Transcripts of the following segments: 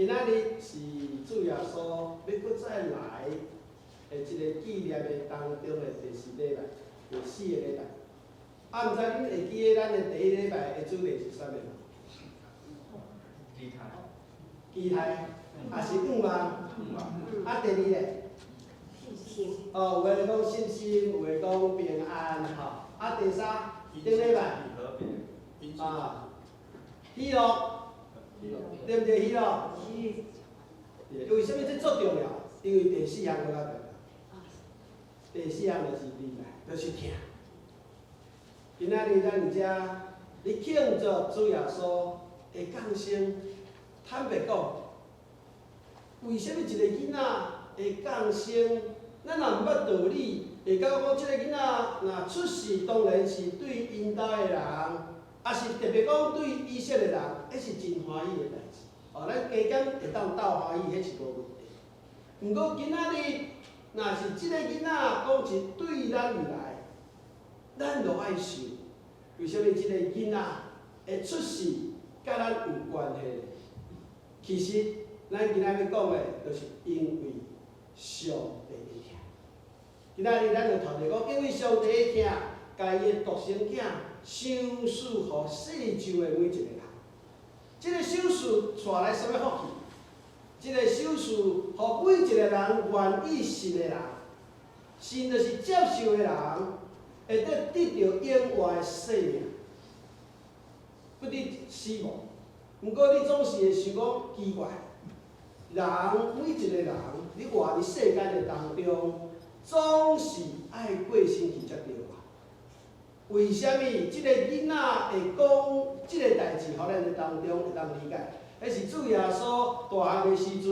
今仔日是主耶稣要搁再来的一个纪念的当中的第4礼拜、第4个礼拜。啊，毋知恁会记得咱的第1礼拜的主题是啥物无？期待，也是盼望。啊，第2个，有诶讲信心，有诶讲平安，吼。啊，第3，顶礼拜，喜乐，对毋对？喜乐。为什么这足重要？因为第4项搁较重要。第4项就是明白，就是听。今仔日咱伫遮，你庆祝主耶稣的降生，坦白讲，为什么一个囡仔会降生？咱若毋捌道理，会感觉讲即个囡仔若出世，当然是对因兜的人，也是特别讲对以色列人，迄是真欢喜的代志。咱加减会当斗欢喜，迄是无问题。毋过今仔日，若是即个囡仔讲是对咱而来，咱就爱想，为什么即个囡仔会出世，甲咱有关系？其实，咱今仔要讲的，就是因为上帝会听。今仔日咱就头一讲，因为上帝会听，家己的独生囝赏赐予世上的每一个人。这个赏赐带来什么福气？这个赏赐，予每一个人愿意信的人，信就是接受的人，会得到永远的生命，不得死亡。不过你总是会想讲奇怪，人每一个人，你活伫世间的当中，总是爱过身去才对吧？为什么即个囡仔会讲即个代志，互咱的当中会当理解？迄是主耶稣大汉的时阵，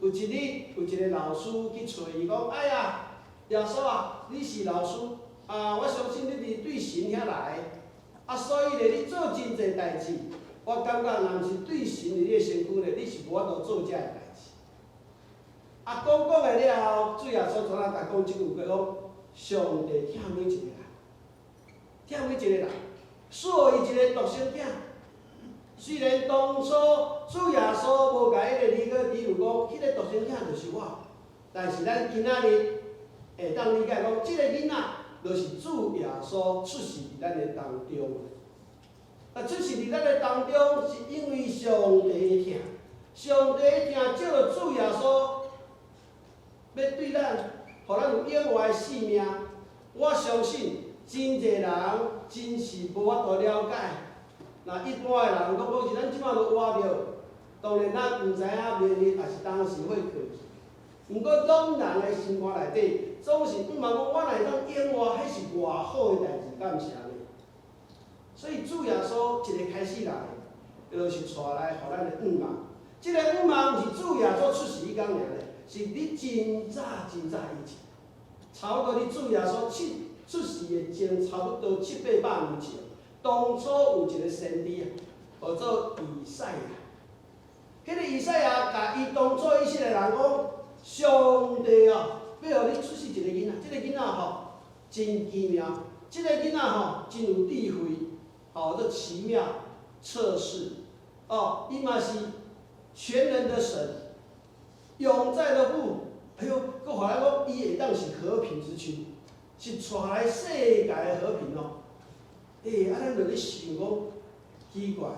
有一日有一个老师去找伊讲：哎呀，耶稣啊，你是老师啊，我相信你是对神遐来，啊，所以咧你做真侪代志，我感觉若毋是对神伫你的身躯咧，你是无法度做遮个代志。啊，讲的了后，主耶稣怎啊甲讲即句话讲：上帝听每一个人。听每一个人，赐予伊一个独生囝。虽然当初主耶稣无甲迄个尼哥底母讲，迄个独生囝就是我，但是咱今仔日会当理解讲，即个囡仔就是主耶稣出世伫咱的当中。啊，出世伫咱的当中，是因为上帝的听，上帝的听借着主耶稣要对咱，互咱有永远的生命。我相信。真侪人真是无法度了解，那一般的人讲是咱即摆都活着，当然咱毋知影明日也是当时会过去。毋过当人的心肝内底，总是毋茫讲我来当永活，迄是偌好的代志，敢毋是安尼？所以主耶稣一个开始来，就是带来互咱的盼望。即个盼望毋是主耶稣出世迄天尔咧，是你真早真早以前，差不多你主耶稣出世的前差不多700-800年前，当初有一个先知啊，叫做以赛亚。迄个以赛亚甲伊当初以色列人讲：上帝啊，要互你出世一个囡仔，这个囡仔吼真奇妙，这个囡仔吼真有智慧，吼这奇妙测试哦，伊嘛是全能的神，永在的父。哎呦，搁互咱讲，伊会当是和平之君。是带来世界的和平哦。咱就咧想讲奇怪，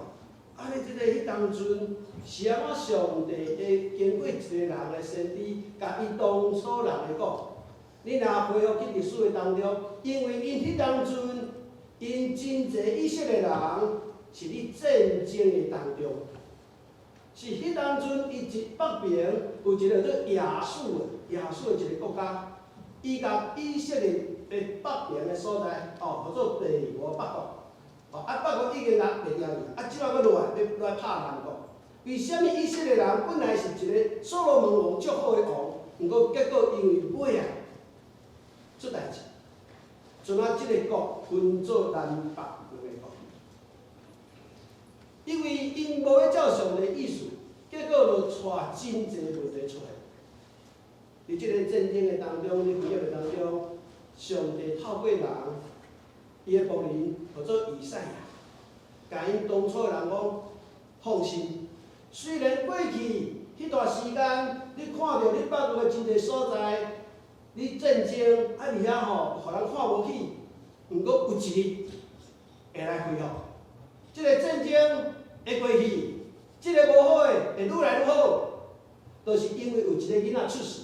尼即个迄当阵是安怎上帝会经过一个人的先知，甲伊当初人来讲，你若回复去历史的当中，因为因迄当阵，因真侪以色列人是咧战争的当中，是迄当阵伊北边有一个叫亚述的一个国家。伊甲以色列的北边的所在，叫做帝国北国。北国已经拿袂了去，即摆佫落来拍南国。为什么以色列人本来是一个所罗门王足好的王，毋过结果因为尾啊出代志，阵啊即个国分做南北两个国，因为因无要照上帝意思，结果就带真侪问题出来。伫即个战争的当中，伫危险的当中，上帝透过人，伊的仆人叫做以赛亚，甲因当初的人讲，放心，虽然过去段时间，你看到你捌过真侪所在，你震惊，而遐吼，互人看无起，毋过有一日会来恢复。即个震惊会过去，即个无好诶会愈来愈好，都是因为有一个囡仔出世。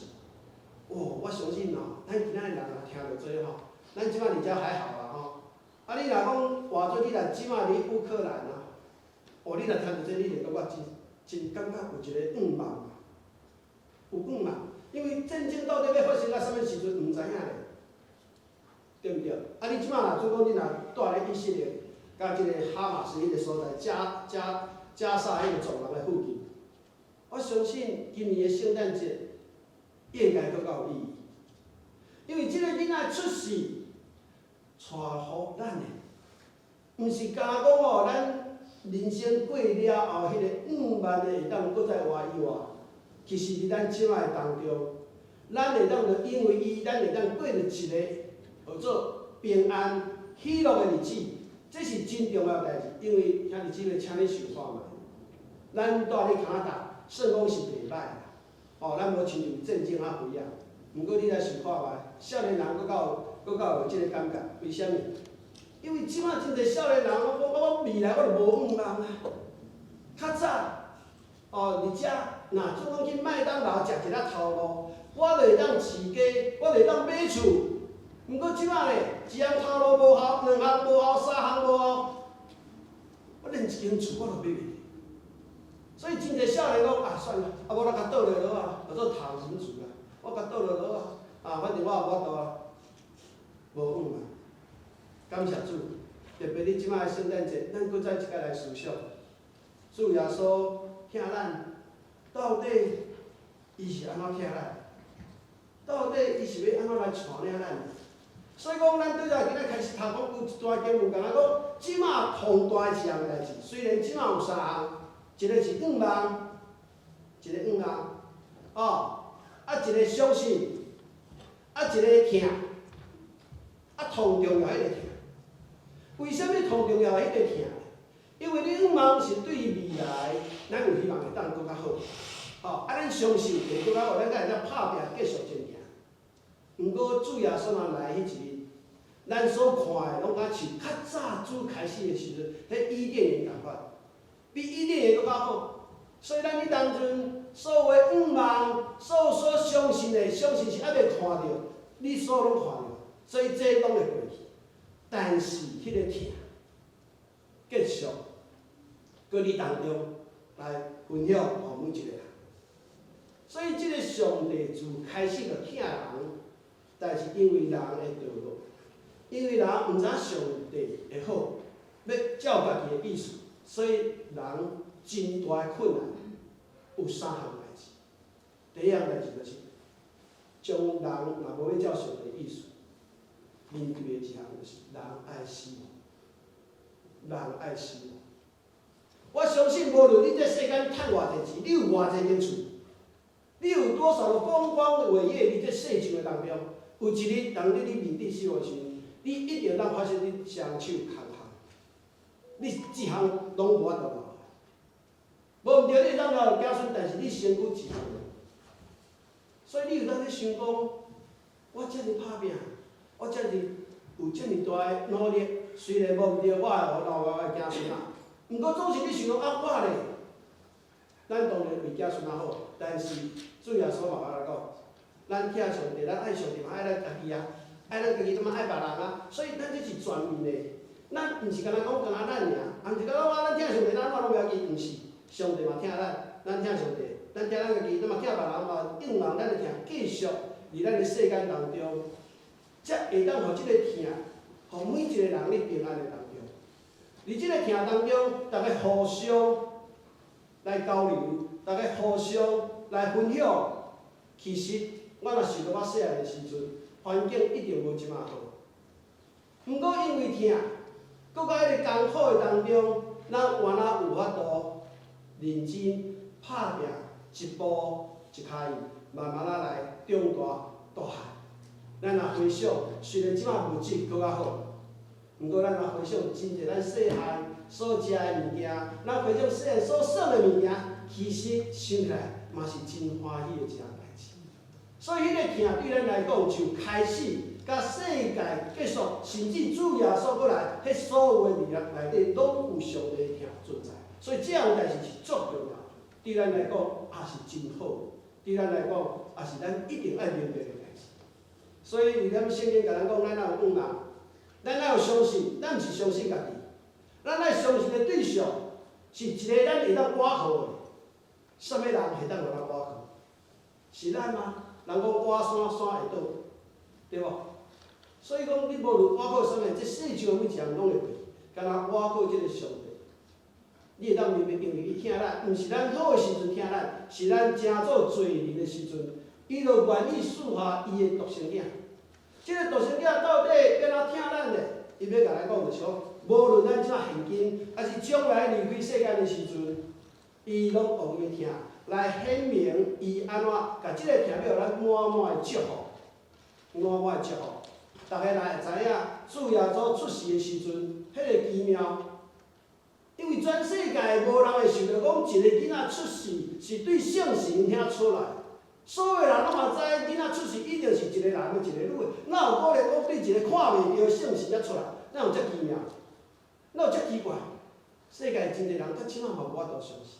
我相信哦，咱今仔日人若听到做吼，咱即摆伫遮还好啦吼。啊，你若讲换做你若即摆伫乌克兰啊，你若听到这，你就感觉真感觉有一个茫茫，有茫茫，因为战争到底要发生到什么时阵，毋知影咧，对不对？啊，你即摆若做讲你若住咧以色列，甲即个哈马斯迄个所在，加沙迄个走廊的附近，我相信今年的圣诞节应该更较有意义，因为即个囡仔出世，带互咱的，毋是讲讲哦，咱人生过了后，迄个5万的会当搁再活以外，其实伫咱即摆当中，咱会当着因为伊，咱会当过着一个叫做平安喜乐的日子，这是真重要代志。因为兄弟姊妹，请你想看觅，咱住咧加拿大，算讲是袂歹啦。哦，咱无亲像战争遐肥啊。毋过你来想看觅，少年人搁较有即个感觉，为虾米？因为即摆真侪少年人，我未来我就无愿望啊。较早，伫遮，若做讲去麦当劳食一粒头路，我就会当饲鸡，我就会当买厝。毋过即摆咧，一项头路无效，两项无效，三项无效，我连一间厝我都买袂起。所以真侪少年讲算了，我甲倒落落啊，叫做头什么厝啊，我甲倒落落啊，反正我有法度啊，无愿望。感谢主，特别你即摆圣诞节，咱搁再一摆来思想，主耶稣疼咱，到底伊是安怎疼咱？到底伊是要安怎来带领咱？所以讲，咱对来今仔开始读讲有一段经文，讲讲即摆上大一项代志，虽然即摆有3项，一个是愿望，一个愿望，一个相信，一个疼，同重要迄个疼。为什么同重要迄个疼？因为你愿望是对于未来，咱有希望会当更较好。咱相信会更较好，咱才会当拍拼继续前行。毋过主耶稣若来迄一日，咱所看的拢敢像较早主开始的时阵，迄伊甸园共款，比伊甸园更较好。所以咱迄当阵所有的愿望，所相信的，相信是还袂看到，你所有拢看到，所以这拢会过去。但是迄个疼，继续搁你当中来分享互每一个人。所以即个上帝自开始就疼人，但是因为人会堕落，因为人毋知上帝会好，要照家己的意思，所以人真大的困难有3项代志。第一项代志就是将人若无要照上帝的意思，面对的一项就是人爱死亡，人爱死亡。我相信，无论你这世间赚偌济钱，你有偌济间厝，你有多少的风光伟业，你这世上的当中，有一日当你面对死亡时，你一定当发现你双手空空，你一项拢无法度留。无毋对，你会当留子孙，但是你身躯一项无。所以你有当咧想讲，我遮尔拍拼，我遮尔有遮尔大的努力，虽然无毋对，我会留我的子孙仔。毋过总是你想讲我咧，咱当然为子孙仔好，但是主耶稣嘛来讲，咱疼上帝，咱爱上帝嘛爱咱家己啊，爱咱家己，怎么爱别人啊？所以咱这是全面的，咱毋是干那讲干那咱尔，也毋是讲咱疼上帝，咱怎拢不要紧，毋是，上帝嘛疼咱，咱疼上帝，咱疼咱家己，咱嘛疼别人嘛，仰望咱的疼，继续伫咱的世间当中，才会当互即个疼，互每一个人咧平安的当中。伫即个疼当中，大家互相来交流，大家互相来分享。其实我若想到我细汉的时阵，环境一定无即马好。毋过因为疼，搁甲迄个艰苦的当中，咱原来有法度认真拍拼，一步一脚印，慢慢来长大汉。咱若回想，虽然即马物质搁较好。毋过，咱若回想真侪咱细汉所食的物件，咱回想细汉所耍的物件，其实想起来，嘛是真欢喜的一件代志。所以，迄个疼对咱来讲，就开始甲世界结束，甚至主耶稣过来，迄所有的力量内底，拢有上帝的疼存在。所以，这样代志是足重要，对咱来讲也是真好，对咱来讲也是咱一定爱明白的代志。所以，为咱圣经甲咱讲，咱哪有往哪，咱哪有相信，咱毋是相信家己，咱爱相信的对象是一个咱会当倚靠的。什么人会当互咱倚靠？是咱吗？人讲倚山，山会倒，对无？所以讲，你无论倚靠啥物，这世上每一样拢会变，敢若倚靠即个上帝。你会当明白，因为伊疼咱，毋是咱好的时阵疼咱，是咱正做罪人的时阵，伊就愿意赐下伊的独生囝。即个独生囝到底敢若疼咱咧？伊要甲咱讲就是讲，无论咱即摆现今，还是将来离开世界的时阵，伊拢用伊的疼来显明伊安怎甲即个疼要咱满满的祝福，满满的祝福。大家来会知影，主耶稣出世的时阵，迄个奇妙。因为全世界无人会想到讲一个囡仔出世是对圣神遐出来，所有人拢嘛知囡仔出世一定是一个男的，一个女的，哪有可能讲对一个看袂到圣神遐出来？哪有遮奇妙？哪有遮奇怪？世界真侪人到即仔嘛无法度相信，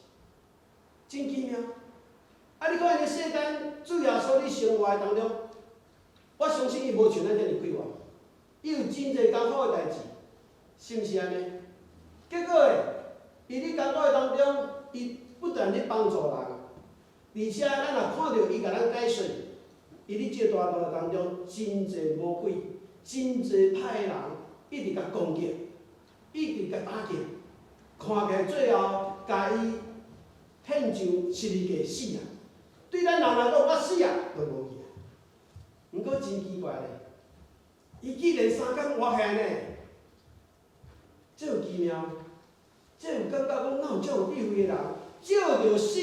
真奇妙。啊！你看伊个世间主耶稣伫生活当中，我相信伊无像咱遮尔快活，伊有真侪艰苦的代志，是毋是安尼？结果伊伫艰苦的当中，伊不但咧帮助人，而且咱若看到伊甲咱解说，伊伫这段路当中，真侪魔鬼、真侪歹人一直甲攻击，一直甲打击，看起来最后甲伊骗上十字架死啊！对咱人来讲，我死啊都无去啊。毋过真奇怪咧，伊竟然3天活起来呢，这有奇妙。这有感觉讲，哪有这有智慧的人，借着死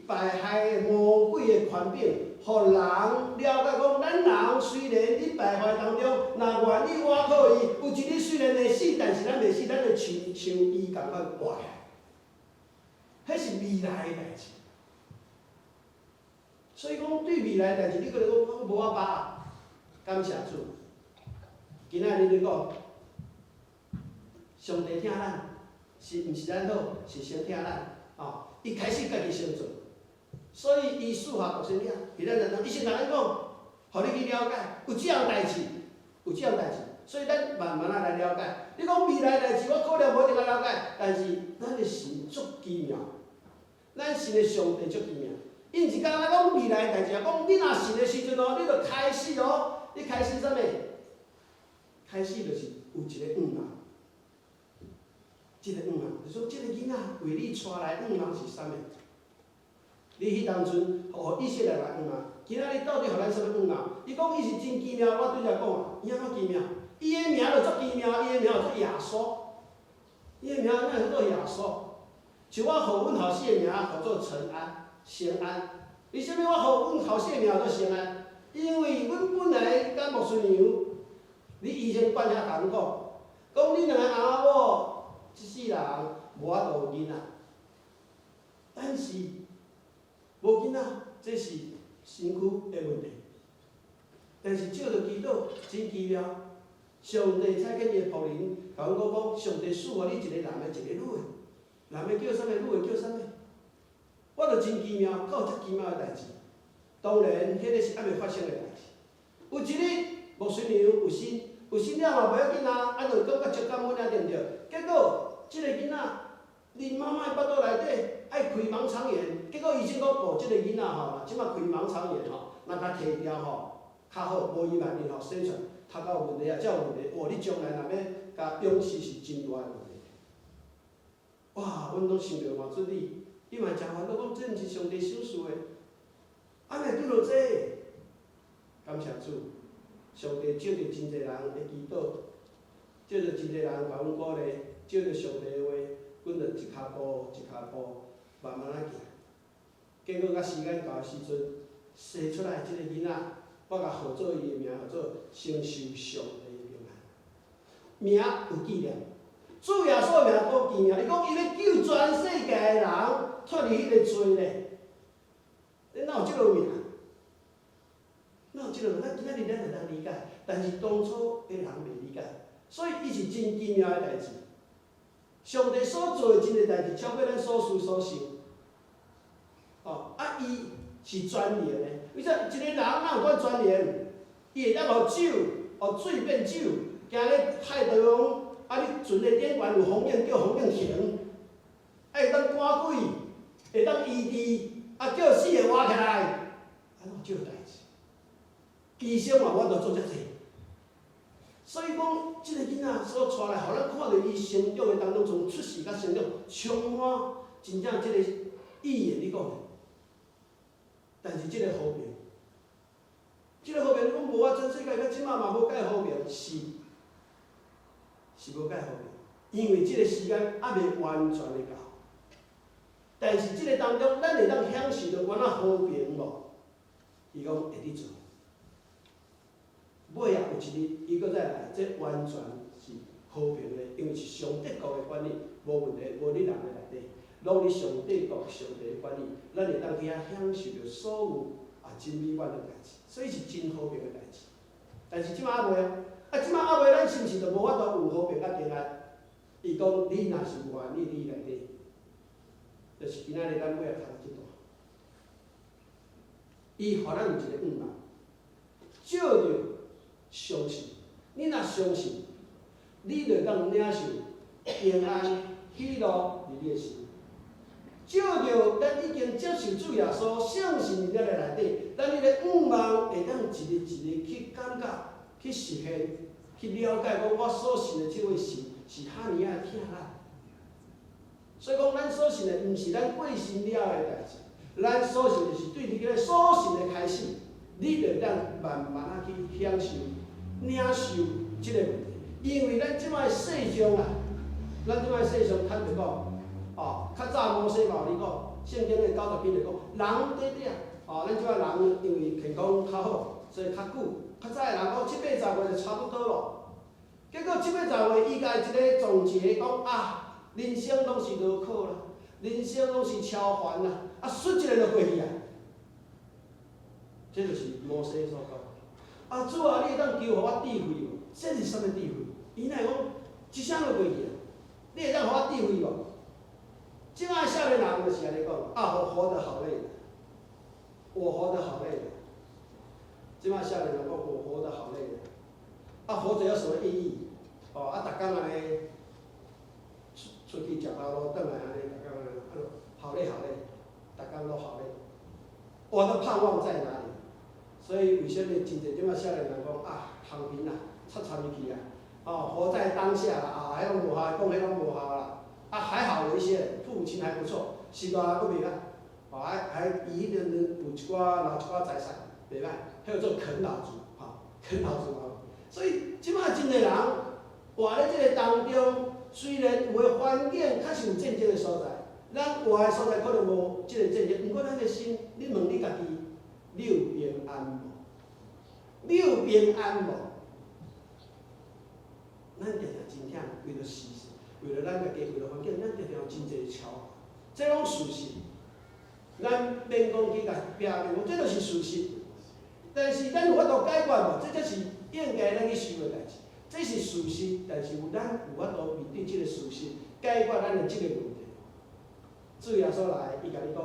败害的魔鬼的权柄，互人了解讲，咱人虽然伫败坏当中，若愿意倚靠伊，有一日虽然会死，但是咱袂死，咱会像伊共款活起来。迄是未来的代志。所以讲，对未来的代志，你可能讲我无法把握。感谢主，今仔日你讲，上帝疼咱。是毋是咱好？是先听咱哦。伊开始家己先做，所以伊赐下独生囝，伊咱伊先甲咱讲，互你去了解，有这样代志，有这样代志，所以咱慢慢来了解。你讲未来代志，我可能无一定了解，但是咱的神足奇妙，咱神的上帝足奇妙。因是讲咱讲未来代志，讲你若信的时阵哦，你就开始哦，你开始啥物？开始就是有一个人。即个人，就说即个囡仔为你带来人是啥物？你迄当阵，互以色列来人，今仔日到底互咱啥物人？伊讲伊是真奇妙，我对遮讲啊，伊安怎奇妙？伊个名就足奇妙，伊个名就做耶稣，伊个名哪会做耶稣？像我互阮后生个名，叫做陈安、先安。为什么我互阮后生个名做先安？因为阮本来甲牧师娘，你以前惯遐甲阮讲你两个阿某。一世人无法度有囡仔，但是无囡仔，这是身躯的问题。但是照着祈祷，真奇妙，上帝差遣伊的仆人，甲阮讲，上帝赐予你一个男的，一个女的，男的叫啥物，女的叫啥物？我着真奇妙，够遮奇妙的代志。当然，迄个是还袂发生的代志。有一日，牧师娘有生。有生了嘛，袂要紧啊，就感觉足感恩啊，对毋对？结果，即个囡仔，恁妈妈的腹肚内底爱开盲肠炎，结果医生讲，哦，即个囡仔吼，即摆开盲肠炎吼，若甲摕掉吼，较好，无伊万一吼生出头壳有问题啊，才有问题。哦，你将来若要甲永死是真大的问题。哇，阮拢想着嘛，准你嘛真烦恼，讲这毋是上帝手术的，安尼拄着这，感谢主。上帝借着真侪人的祈祷，借着真侪人甲阮鼓励，借着上帝的话，阮就一骹步一骹步慢慢啊行。结果到时间到的时阵，生出来即个囡仔，我甲号做伊的名，叫做承受上帝的平安。名有纪念，主耶稣的名多奇妙，伊讲伊要救全世界的人脱离迄个罪咧。即个，咱今仔日咱会当理解，但是当初的人袂理解，所以伊是真奇妙的代志。上帝所做的真个代志，超过咱所思所想。伊是全能的。为啥一个人哪有管全能？伊会当互酒、互水变酒，行咧海中央，你船的顶悬有风影，叫风影停。会当赶鬼，会当医治，叫死的活起来，少代志。医生嘛，我都做遮济。所以讲，即个囡仔所带来，互咱看到伊成长的当中，从出世到成长，充满真正即个意义。你讲的，但是即个和平，即个和平，讲无啊，全世界到即马嘛无解和平，是无解和平，因为即个时间还未完全的到。但是即个当中，咱会当享受到原仔和平无？伊讲会伫做。尾啊有一日，伊搁再来，这完全是和平的，因为是上帝国的管理，无问题，无你人的内底，拢伫上帝国、上帝的管理，咱会当去遐享受到所有真美满的代志，所以是真和平的代志。但是即马还袂即马还袂，咱是毋是就无法度有和平甲平安？伊讲你若是愿意，你内底，就是今仔日咱尾啊读即段，伊互咱有一个愿望，照着。相信，你若相信，你就当领受平安、喜乐伫你的心。照着咱已经接受主耶稣，相信伫咱的内底，咱你的愿望会当一日一日去感觉、去实现、去了解，讲我所信的这位神是哈尼啊疼咱。所以讲，咱所信的毋是咱过身了的代志，咱所信的是对你个所信的开始，你就当慢慢啊去享受。领受即个问题，因为咱即摆世上咱即摆世上坦白讲，较早摩西嘛有讲，圣经的90篇就讲，人短短，咱即摆人因为健康较好，所以较久。较早的人讲7、8、10岁就差不多咯。结果7、8、10岁，伊家一个总结讲人生拢是落考啦，人生拢是超凡啦，瞬一个就过去啊。这就是摩西所讲。主啊，你会当求互我智慧无？这是啥物智慧？伊若讲一声就过去啊，你会当互我智慧无？即摆少年人就是安尼讲，我活得好累，我活得好累。即摆少年人讲，我活得好累。活着有什么意义？逐工安尼出去食头路，转来安尼，逐工安尼，好累好累，逐工都好累。我的盼望在哪里？所以为什么真侪即摆少年人讲躺平啦，插伊去啊？活在当下啦，迄拢无效，讲迄拢无效啦。还好有一些人父母亲还不错，时代还佫袂歹，还伊迄阵有一寡留一寡财产，袂歹，迄叫做啃老族，啃老族所以即摆真侪人活咧即个当中，虽然有诶环境确实有战争诶所在，咱活诶所在可能无即个战争，毋过咱诶心，你问你家己。你有平安无？你有平安无？咱常常真忝，为了事实，为了咱家己，为了环境，咱常常有真侪超，这拢事实。咱免讲去甲拼命，这就是事实。但是咱有法度解决无？这才是应该咱去想的代志。这是事实，但是咱有法度面对这个事实，解决咱的这个问题。主耶稣来，伊甲你讲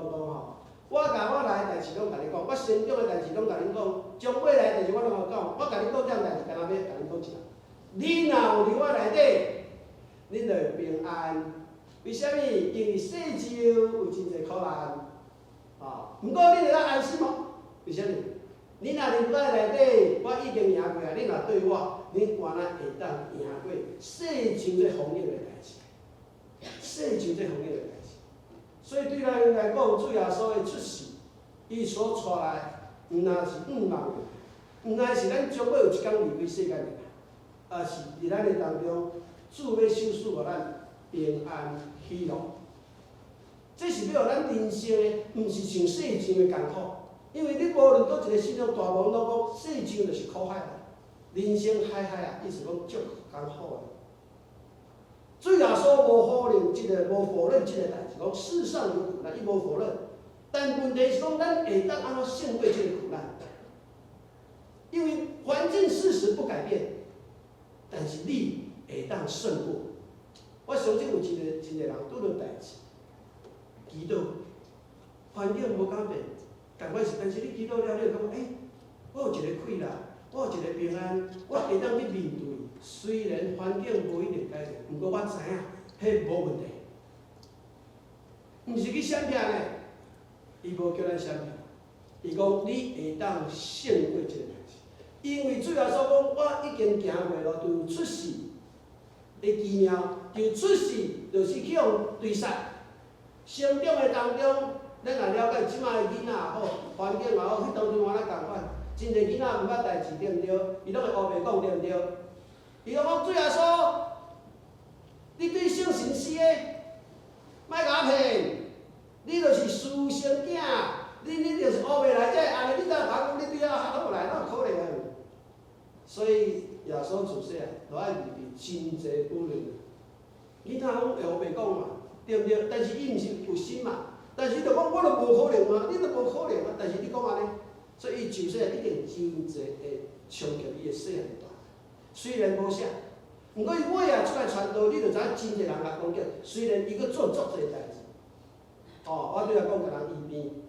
我甲我来的代志拢甲你讲，我成长的代志拢甲你讲，将未来的代志我拢甲讲，我甲你讲这样代志，干那要甲你讲一下。你若有伫我内底，你就会平安。为虾米？因为世上有真侪苦难，毋过你就当安心哦。为虾米？你若伫我内底，我已经赢过啊。你若对我，你原来会当赢过世上最风雨的代志，世上最风雨的代志。所以对咱来讲，主耶稣的出世，伊所带来，毋但是愿望，毋但是咱将要有一天离开世界的，是伫咱的当中，主要赏赐互咱平安喜乐。这是要互咱人生的，毋是像世上的艰苦，因为你无论倒一个信仰大门拢讲世上就是苦海啦，人生海意思讲足艰苦的。主耶稣无否认即个，无否认即个代志，讲世上有苦难，伊无否认。但问题是讲，咱会当安怎胜过即个苦难？伊为环境事实不改变，但是你会当胜过。我相信有一个人拄到代志，祈祷，环境无改变，同款是，但是你祈祷了，你就感觉，我有一个气力，我有一个平安，我会当去面对。虽然环境无一定改变，不过我知影，迄无问题。毋是去闪避呢，伊无叫咱闪避，伊讲你会当胜过这个代志，因为主要所讲，我已经行过路，就出世的奇妙，就出世就是去用对杀。成长的当中，咱也了解即摆的囡仔好，环境也好，迄当中我咱共款，真侪囡仔毋捌代志对毋对？伊拢会乌白讲对毋对？伊讲主耶稣，你对圣神死的，莫甲我骗，你就是私生囝，你就是乌白来者，安尼你怎甲讲你对我合作来，哪有可能啊？所以耶稣自细就爱面对真侪不论。囡仔拢会乌白讲嘛，对毋对？但是伊毋是有心嘛。但是伊就讲，我就无可能啊，你就无可能啊。但是你讲安尼，所以伊就细一定真侪会冲击伊的细汉大。虽然无啥，毋过伊尾啊出来传道，你就知影真侪人甲讲叫。虽然伊佫做足侪代志，我对来讲，甲人医病，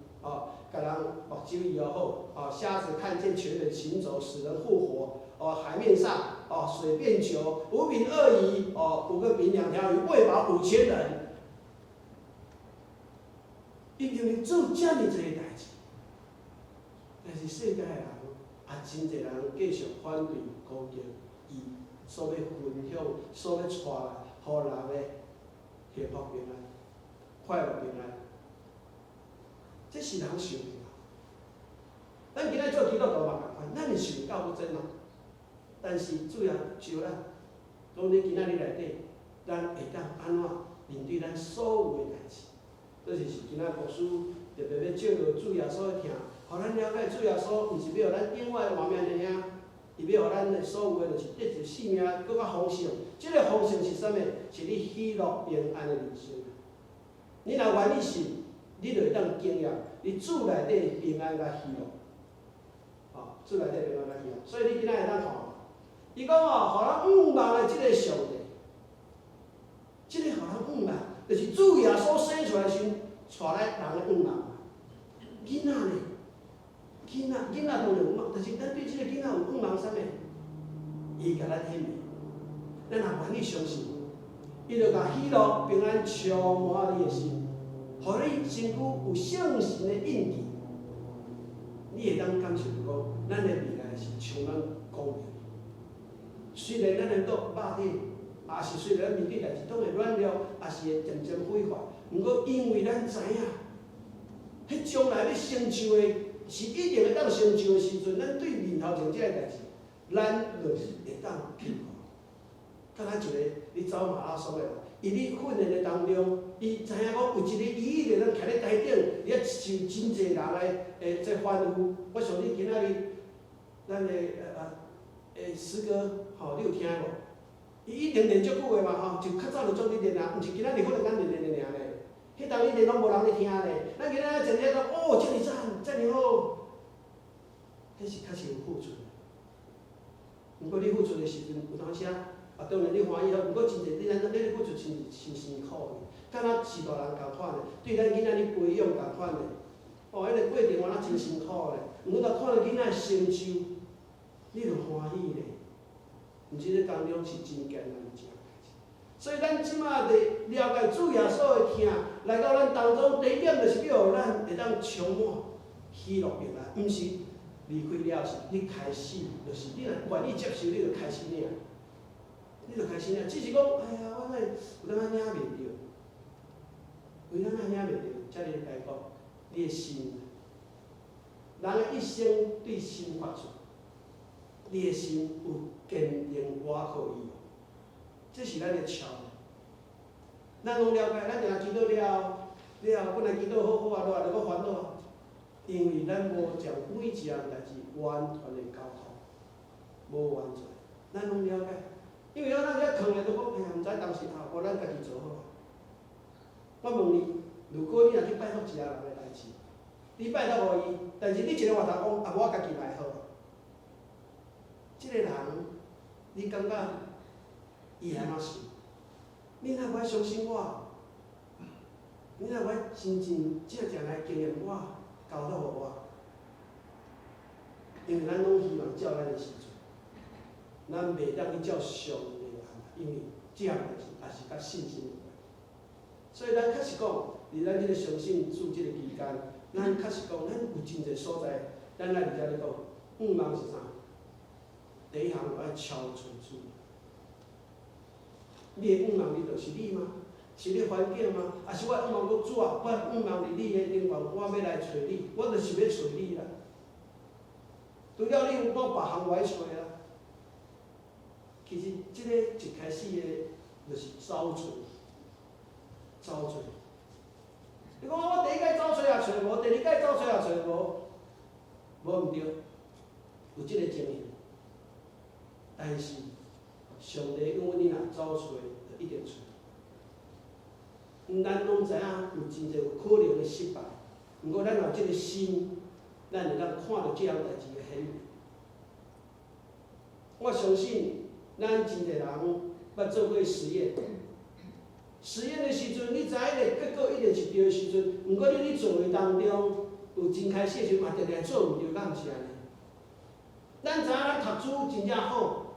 甲人目睭医好，瞎子看见，瘸人行走，使人复活，海面上，水变酒，5饼2鱼，5个饼2条鱼，喂饱5000人。伊明明做遮尔侪代志，但是世界的人真侪人继续反对攻击伊所要分享、所要带来，互人的幸福平安、快乐平安，这是人想的嘛。咱今仔做基督徒嘛共款，咱是想到不真嘛，但是主要求咱，讲你今仔日内底，咱会当安怎面对咱所有的代志。这就是今仔牧师特别要借着主耶稣的听，互咱了解主耶稣，毋是要互咱另外外面的兄，伊要互咱的所有的就是得着性命更较丰盛。这个丰盛是啥物？是你喜乐平安的人生。你若愿意信，你就会当经验你主内底的平安甲喜乐。主内底平安甲喜乐。所以你今仔会当看，伊讲互咱仰望的这个上帝，这个互咱仰望。就是主耶稣生出来时，带来人的仰望。囡仔呢？囡仔当然有仰望，但是咱对这个囡仔有仰望啥物？伊甲咱显明，咱若愿意相信，伊就甲喜乐平安充满你的心，互你身躯有圣神的印记。你会当感受到讲，咱的未来是充满光明。虽然咱的肉体，也是虽然面对代志总会软弱，也是会渐渐毁坏。毋过因为咱知影，迄将来要成就的，是一定会当成就的时阵，咱对面头前这个代志，咱就是会当平衡。敢若一个你走马拉松的人，伊咧训练的当中，伊知影讲有一个伊就能徛咧台顶，伊咧受真侪人的这欢呼。我相信今仔日咱的诗歌，你有听无？伊一定练足久的嘛，就较早就做咧练啊，毋是今仔日可能咱练尔咧。迄当伊练拢无人咧听咧，咱今仔真正讲遮尔赞，遮尔好，迄是确实有付出。毋过你付出的时阵，有当时当然你欢喜毋过真侪你付出真辛苦的，敢若是大人共款的，对咱囡仔你培养共款的，迄个过程原来真辛苦的，毋过若看到囡仔的成就，你就欢喜咧。毋是咧当中是真艰难一件代志，所以咱即马得了解主耶稣的听，来到咱当中，第一点就是要互咱会当充满喜乐平安，毋是离开了是你开始，就是你若愿意接受，你就开始领，你就开始领。只是讲，哎呀，我哪有当领袂着，为咱领袂着，才会来讲你的心，人的一生对心发出。你的心有坚定倚靠伊无？这是咱的超。咱拢了解，咱定祈祷了，本来祈祷好好啊，落来就搁烦恼，因为咱无将每一样代志完全的交托，无完全。咱拢了解，因为咱遮扛的都讲，哎呀，毋知当时无咱家己做好。我问你，如果你若去拜托一个人的代志，你拜托无伊，但是你一个话头讲，我家己来好。即个人，你感觉伊会安怎想？你若无相信我，你若无真真正正来经验我，交托互我，因为咱拢希望照咱的时阵，咱袂当去照上帝的安排，因为这项代志也是甲信心有关。所以咱确实讲，伫咱即个相信主即个期间，咱确实讲，咱有真侪所在，咱来伫遮咧讲，五忙是啥？第一项我要超存主。你的五忙里头是你吗？是你环境吗？还是我五忙讲主啊？我五忙伫你的灵魂，我要来找你，我就是要找你啦。除了你，我别项我爱找啦。其实即个一开始的，就是找找，找找。你讲我第一届找找也找无，第二届找找也找无，无毋对，有即个情形。但是上帝讲你若找找，就一定找。咱拢知影有真侪有可能会失败，毋过咱有即个心，咱会当看到即项代志的显现。我相信咱真侪人捌做过实验，实验的时阵，你知影迄个结果一定是对的时阵，毋过你做的当中有真开始的时阵嘛，定定做毋对，敢毋是安尼？咱知影咱读书真正好，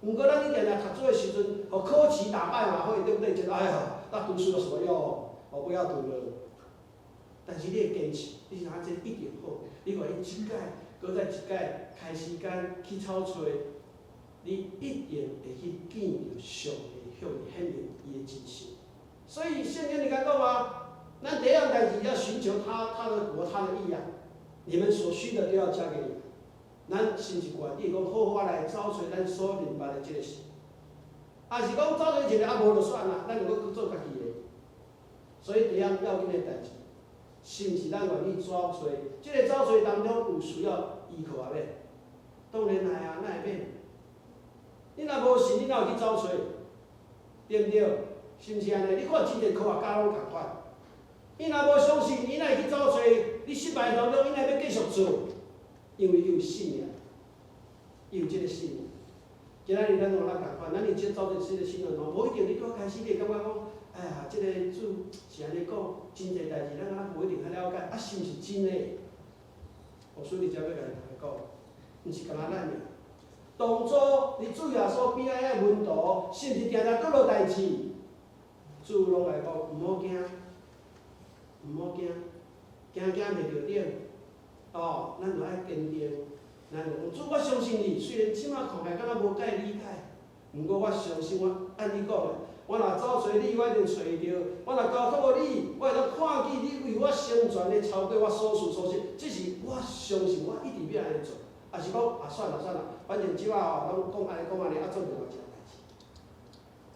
毋过咱你定定读书的时阵，互考试打败嘛会，对不对？觉得哎呀，那读书有什么用？我不要读了。但是你会坚持，你想这一定好。你看伊一届，搁再一届，开时间去操找，你一定会去见到上帝向你显现伊的真心。所以圣经里甲讲啊，咱第一样代志要寻求他的国，他的义啊，你们所需的都要加给你们。咱先是原意讲好好来找找咱所明白的这个事，啊是讲找找一个啊无就算啦，咱就搁做家己的。所以第一样要紧的代志，是毋是咱愿意找找？这个找找当中有需要依靠啊免？当然来啊，哪会免？你若无信，你哪有去找找？对毋对？是毋是安尼？你看真侪科学家拢共款，伊若无相信，伊哪会去找找？你失败当中，伊哪要继续做？因为伊有信仰，伊有即个信仰。今仔日咱同咱共款，咱有即找着即个信仰咯，无一定你拄开始你会感觉讲，哎呀，即个主是安尼讲，真侪代志咱啊无一定较了解，啊是毋是真诶？所以你才要甲伊讲，毋是干那咱尔。当初你主耶稣边仔遐门徒，是毋是定定倒落代志？主拢来讲，毋好惊，毋好惊，惊袂着顶。哦，咱就爱坚定。咱就讲，主，我相信你。虽然即摆看起来敢若无解理解，毋过我相信我按你讲的，我若找找你，我一定找着。我若交托互你，我会当看见你为我成全的超过我所思所想。这是我相信，我一定要安尼做。也是讲啊，算了算了，反正即摆哦，拢讲安尼讲安尼，啊做另外一件代志。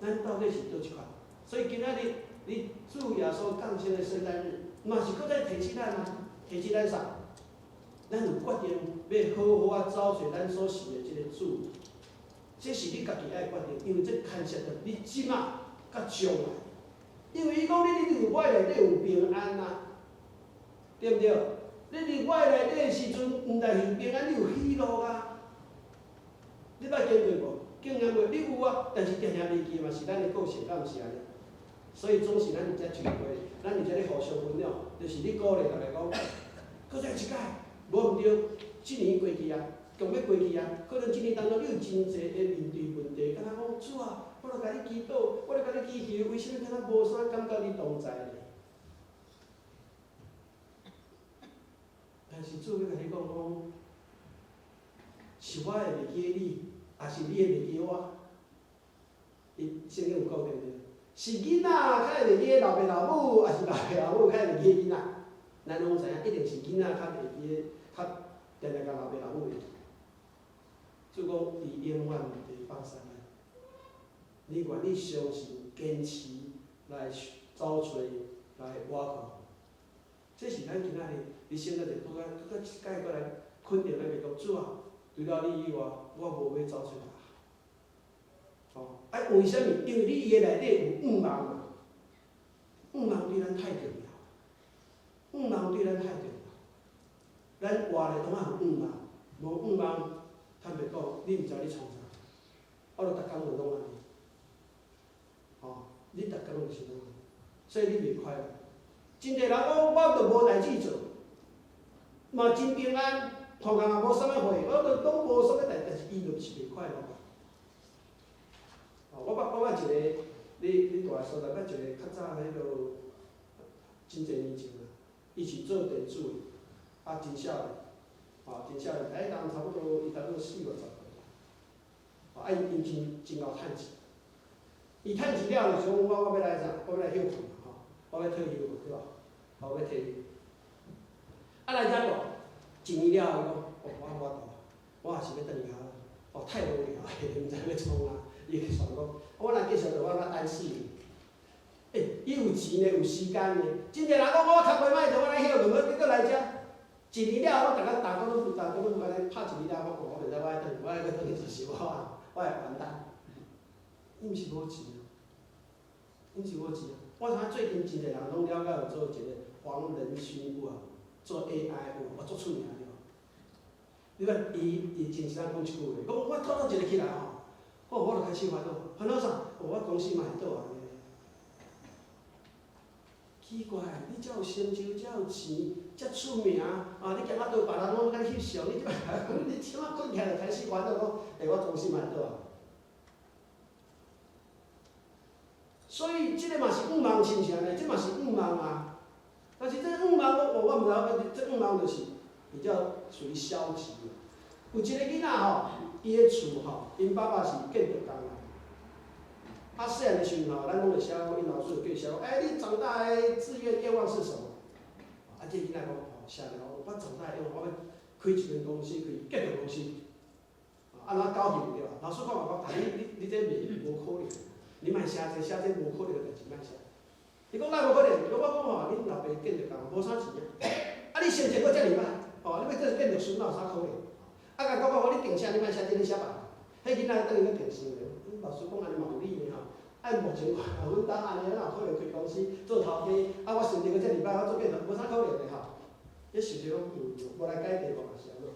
咱到底是倒一款？所以今仔日你主耶稣降生的圣诞日，嘛是搁再提起咱啊，提起咱啥？咱有决定要好好啊找找咱所信的即个主，这是你家己爱决定，因为这牵涉到你即仔甲将来。因为伊讲你伫我内底有平安啊，对毋对？你伫我内底的时阵，毋但是有平安，你有喜乐啊。你捌经过无？经验过？你有啊，但是定定袂记嘛，是咱的个性，敢毋是安尼？所以总是咱伫遮聚会，咱伫遮咧互相分享，就是你鼓励大家讲，搁再一届。无毋对，即年过去啊，强要过去啊。可能即年当中你有真侪会面对问题，敢若讲主啊，我著甲你祈祷，我著甲你祈求，为什么敢若无啥感觉你同在呢？但是主要甲你讲讲，是我会袂记你，还是你会袂记我？伊圣经有讲对不对？是囡仔较会袂记老爸老母，还是老爸老母较会袂记囡仔？咱拢知影，一定是囡仔较袂记。较定定甲老爸老母的，就讲伊永远袂放散咱。你愿意相信、坚持来找找、来挖靠，这是咱今仔日伫现在就拄一届过来肯定咱个讲主啊，除了你以外，我无要找找人。哦，啊，为什么？因为你伊个内底有五忙嘛，五忙对咱太重要，五忙对咱太重要。咱活咧拢有五忙，无五忙，坦白讲，你毋知你创啥，我著逐工就拢安尼，吼，你逐工就是拢安尼，所以你袂快乐。真侪人讲我著无代志做，嘛真平安，同人也无啥物货，我著拢无啥物代，但是伊著是袂快乐。我捌一个，你住诶所在，捌一个较早迄落真侪年前啊，伊是做地主诶，啊真少年，真少年，迄人差不多伊差不多40、50岁，啊伊真够趁钱，伊趁钱了就讲我要来啥，我要来休困嘛，我要退休嘛，对吧？我要退休，啊来遮住，一年了，伊讲，我度，我也是要转遐，太无聊，毋知要创啥。伊去想讲，我若继续着，我若等4年。伊有钱呢，有时间呢。真侪人讲我头几摆着，我来休困，结果来遮，一年了，我逐工打工拢安尼拍一年了，我袂知我爱转，我爱转去一时，我会完蛋。伊毋是无钱啊，伊毋是无钱啊。我知影最近真侪人拢了解有做一个黄仁勋有啊，做 AI 有，我足出名了。你看伊真时讲一句话，讲我讨一个起来吼。我就开始烦恼啥？我公司嘛会倒啊！奇怪，你遮有成就，遮有钱，遮出名，你行啊倒别人拢甲你翕相，你即摆困起来就开始烦恼讲，我公司嘛会倒啊！所以即个嘛是五忙亲像呢，即嘛是五忙啊。但是这五忙我毋知，这五忙就是比较属于消极的。有一个囡仔吼，伊个厝吼，因爸爸是建筑工啊。细汉的时候吼，咱拢会写过，因老师有叫写过，你长大的志愿愿望是什么？这囡仔讲，写了，我长大以后我要开一间公司，开建筑公司。那高兴对吧？老师看我讲，你这袂无可能，你莫写这无可能的代志，莫写。伊讲哪无可能？我讲吼，恁老爸建筑工，无啥钱啊。你成绩阁遮尔歹，你要做建筑师，哪有啥可能？甲讲你定写，你莫写这，你写别个。迄囡仔等于咧定生咧，老师讲安尼嘛有理的吼。按目前看，阮当安尼，哪有可能开公司做头家？我成绩阁遮尔歹，我做建筑无啥可能的吼。迄想着讲，无来改题目嘛是安怎？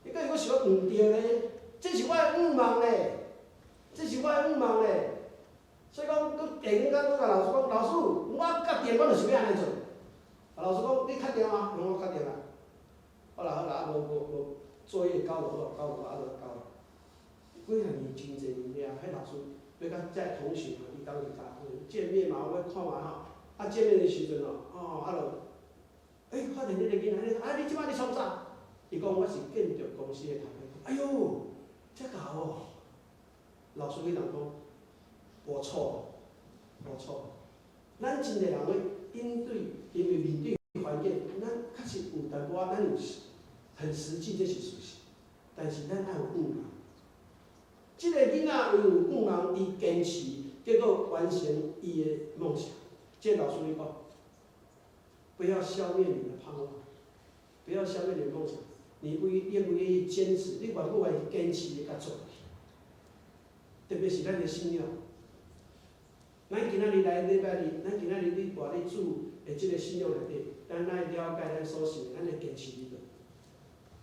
伊讲伊想毋对咧，这是我的愿望咧，这是我的愿望咧。所以讲，佮电影甲甲老师讲，老师，我甲电我就是要安尼做。老师讲，你确定吗？我确定啊。好啦，无作业交就好，交就交。几项年真侪年了，迄老师要甲遮同学嘛，伊当时见面嘛，我要看嘛吼。见面的时阵发现你个囡仔，你即摆咧创啥？伊讲我是建筑公司的头家。哎呦，遮搞哦！老师迄人讲，我错了。咱真侪人咧因为面对环境，咱确实有淡薄仔，咱有很实际，这是事实。但是咱爱有愿望。即个囡仔有愿望，伊坚持，结果完成伊的梦想。这老师你讲，不要消灭你的盼望，不要消灭你的梦想。你愿不愿意坚持？你愿不愿意坚持你甲做下去？特别是咱的信仰。咱今仔日来礼拜日，咱今仔日你活咧主的即个信仰内底，咱来了解咱所信，咱会坚持伫倒，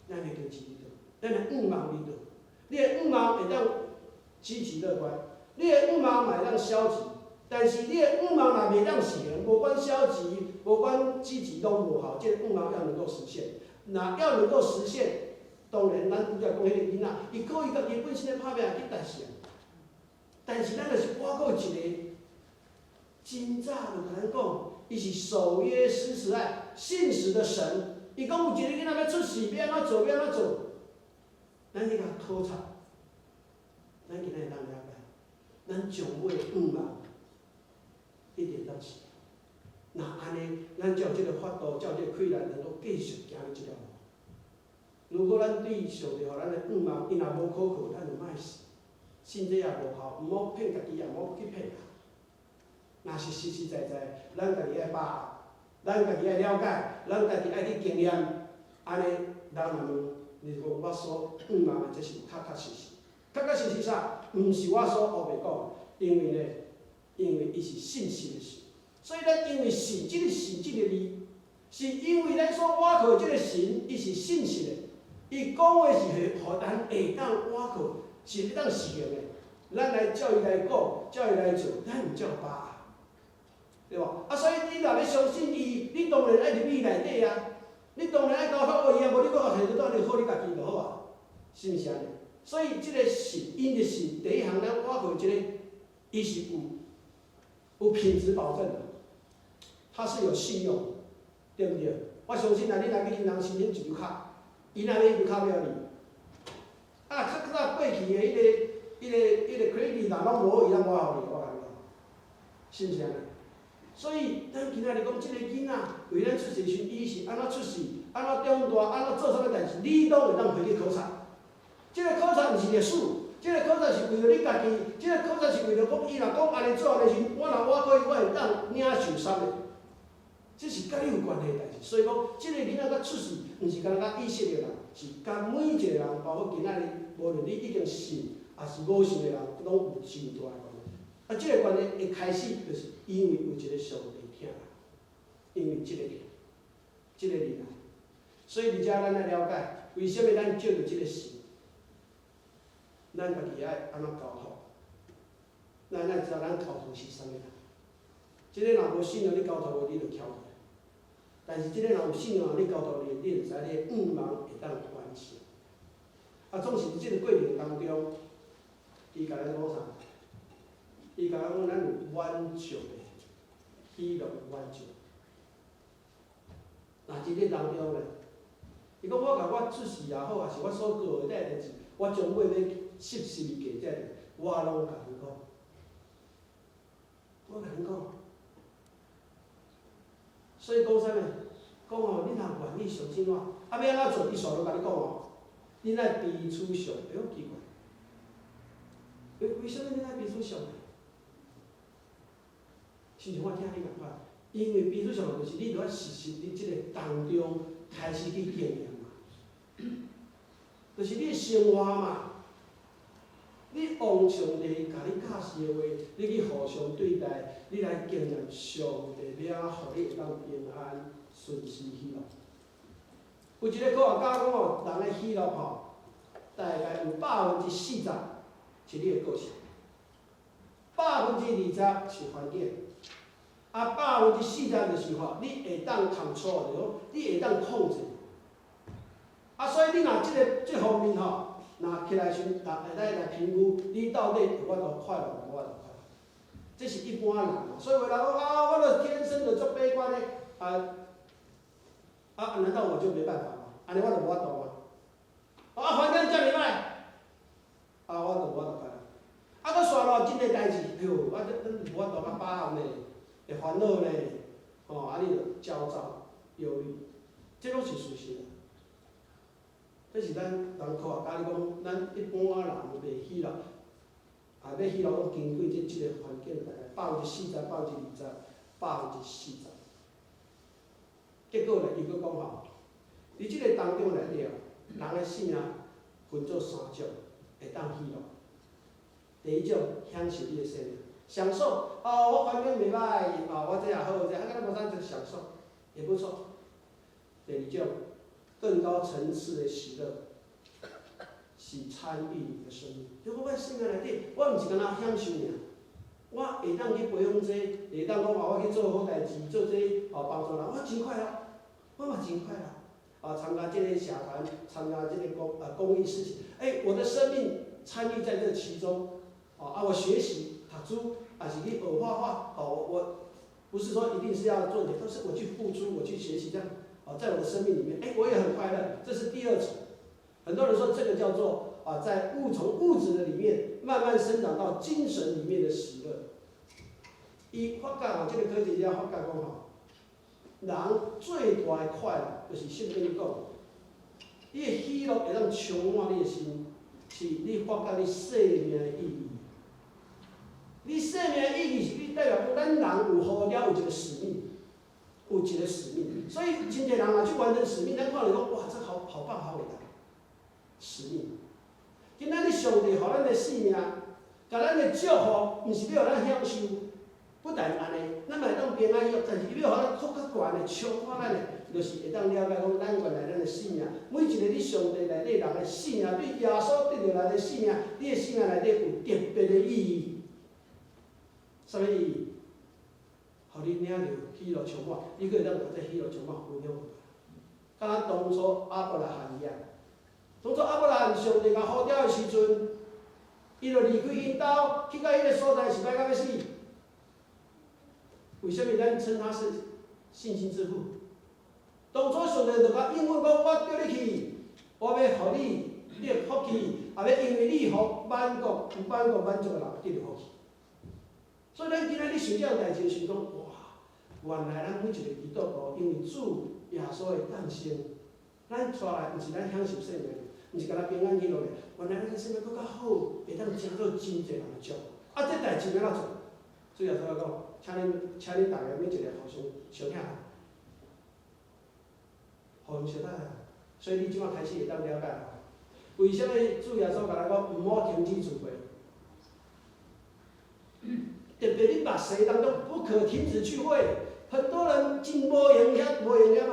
咱会坚持伫倒，咱的愿望伫倒。你的愿望会当积极乐观，你的愿望嘛会当消极，但是你的愿望若袂当实现，无管消极，无管积极都无效，这个愿望要能够实现。那要能够实现，当然咱拄则讲迄个囡仔，伊可以家己本身的拍拼去达成，但是咱就是我有一个。真早就甲咱讲，伊是守约施慈爱、信实的神。伊讲有一个囡仔要出世，要安怎做，要安怎做，咱去甲考察，咱今仔会当了解，咱将尾愿望一定当实现。那安尼，咱才有这个法度，才有这个气力，能够继续行这条路。如果咱对上帝互咱的愿望，伊若无可靠，咱就莫死，甚至也无效，毋好骗家己，也毋好去骗人。若是实实在在，咱家己爱把握，咱家己爱了解，咱家己爱去经验，安尼人若问，你讲我所愿望的，这是确实。确实啥？毋是我所学袂讲，因为呢，因为伊是信实的神，所以咱因为信这个字，是因为咱所倚靠这个神，伊是信实的，伊讲话是互咱会当挖靠，是会当实行的。咱来照伊来讲，照伊来做，咱毋照把对无？啊，所以你若要相信伊，你当然爱入伊内底啊。你当然爱交托伊啊，无你搁摕倒你好你家己就好啊，是毋是安尼？所以即个信，因的信第一项，咱挖靠即个，伊是有品质保证的，它是有信用的，对不对？我相信啊，你来去银行申请一张卡，伊若要一张卡了你，啊，较早过去的迄个 credit 啦，拢无伊通我互你，我甲你讲，是毋是安尼？所以咱今仔日讲，即个囡仔为咱出世时，伊是安怎出世，安怎长大，安怎做啥物代志，你拢会当回去考察。即个考察毋是历史，即个考察是为了你家己，即个考察是为了讲，伊若讲安尼做安尼时，我若我可以，我会当领受啥物？这是甲你有关系的代志。所以讲，即个囡仔甲出世，毋是干甲以色列人，是甲每一个人，包括今仔日，无论你已经信，还是无信的人，拢有真大的关系。啊，即个关系一开始就是因为有一个上帝疼，因为即个人，所以而且咱来了解，为什么咱借着即个信？咱家己爱安怎交托，咱知道咱交托是啥物人。即个若无信用，你交托的你就翘去；但是即个若有信用，你交托的，你就知你的愿望会当完成。啊，总是伫即个过程当中，伊甲咱讲啥？伊甲咱讲，咱有挽救的喜乐挽救。若即个当中咧，伊讲我甲我出世也好，还是我所做的代志，我将尾要实施价值，我拢甲恁讲。我甲恁讲。所以讲啥物？讲哦，你若愿意相信我，啊要安怎做？伊煞落甲你讲哦，你爱彼此相，哎呦奇怪，为什么你爱彼此相呢？亲像我听你共款，因为彼此相就是你著要实施你即个当中开始去经验嘛，就是你生活嘛。你望上帝甲你教示的话，你去互相对待，你来经验上帝了，互你会当平安、顺时喜乐。有一个科学家讲哦，人的喜乐吼，大概有40%是你的个性，20%是环境，啊40%就是吼，你会当control的，你会当控制。啊，所以你若这方面吼。若起来时，来评估你到底有法度快乐无法度快乐，这是一般人嘛。所以有人讲啊，我著天生就足悲观的，难道我就没办法吗？安尼我就无法度吗？环境遮尔歹，我就无法度快乐。搁煞落真个代志，哎呦，咱无法度甲把握呢，会烦恼呢，你就焦躁、忧虑，这拢是事实。这是咱人科学家咧讲，咱一般人袂喜乐，要喜乐，拢经过即个环境大概40%、20%、40%。结果咧，伊佫讲吼，伫即个当中内底人的性命分做3种，会当喜乐。第一种享受你的生命，享受我环境袂歹，我这也好，这敢若无啥就享受，也不错。第二种。更高层次的喜乐，是参与你的生命。就讲我生命内底，我毋是干那享受尔，我会当去培养这，会当讲我去做好代志，做这帮助人，我真快乐，我嘛真快乐。参加这个社团，参加这个公益事情，我的生命参与在这其中。我学习读书，还是去学画画，我不是说一定是要做的，都是我去付出，我去学习这样。在我的生命里面，我也很快乐，这是第二层。很多人说这个叫做在从物质的里面慢慢生长到精神里面的喜乐。伊发觉这个科学家发觉讲人最大的快乐就是圣经讲，你的喜乐会当充满你的心，是你发觉你生命的意义。你生命的意义是你代表讲，咱人有好了有一个使命。有一个使命，所以真侪人若去完成使命，咱看了讲，哇，这好棒，好伟大！使命，今仔日上帝予咱的性命，甲咱的祝福，毋是要咱享受，不但安尼，咱嘛会当平安喜乐，但是伊要互咱靠较悬的充满咱的，就是会当了解讲咱原来咱的信仰，每一个伫上帝内底人的信仰，对耶稣得着咱的信仰，你的信仰内底有特别的意义。啥物意义？互你领着喜乐充满，你可会当把这喜乐充满分享。敢若当初亚伯拉罕一样，当初亚伯拉罕上帝甲呼召的时阵，伊就离开因兜，去到迄个所在是歹到要死。为什么咱称他是信心之父？当初上帝就甲应允讲，我叫你去，我要互你的福气，也要因为你互万国有万国万族的人得到福气。所以咱今仔日想这样代志，想讲哇，原来咱每一个基督徒因为主耶稣的诞生，咱出来毋是咱享受生命，毋是干那平安喜乐的，原来咱的生命更较好，会当成做真侪人的祝福。啊，这代志要怎做？主耶稣讲，请恁大家每一个互相相听，互相相待。所以你即摆开始会当了解，为什么主耶稣甲咱讲毋好停止聚会？特别你目屎当中不可停止聚会。很多人真无闲遐无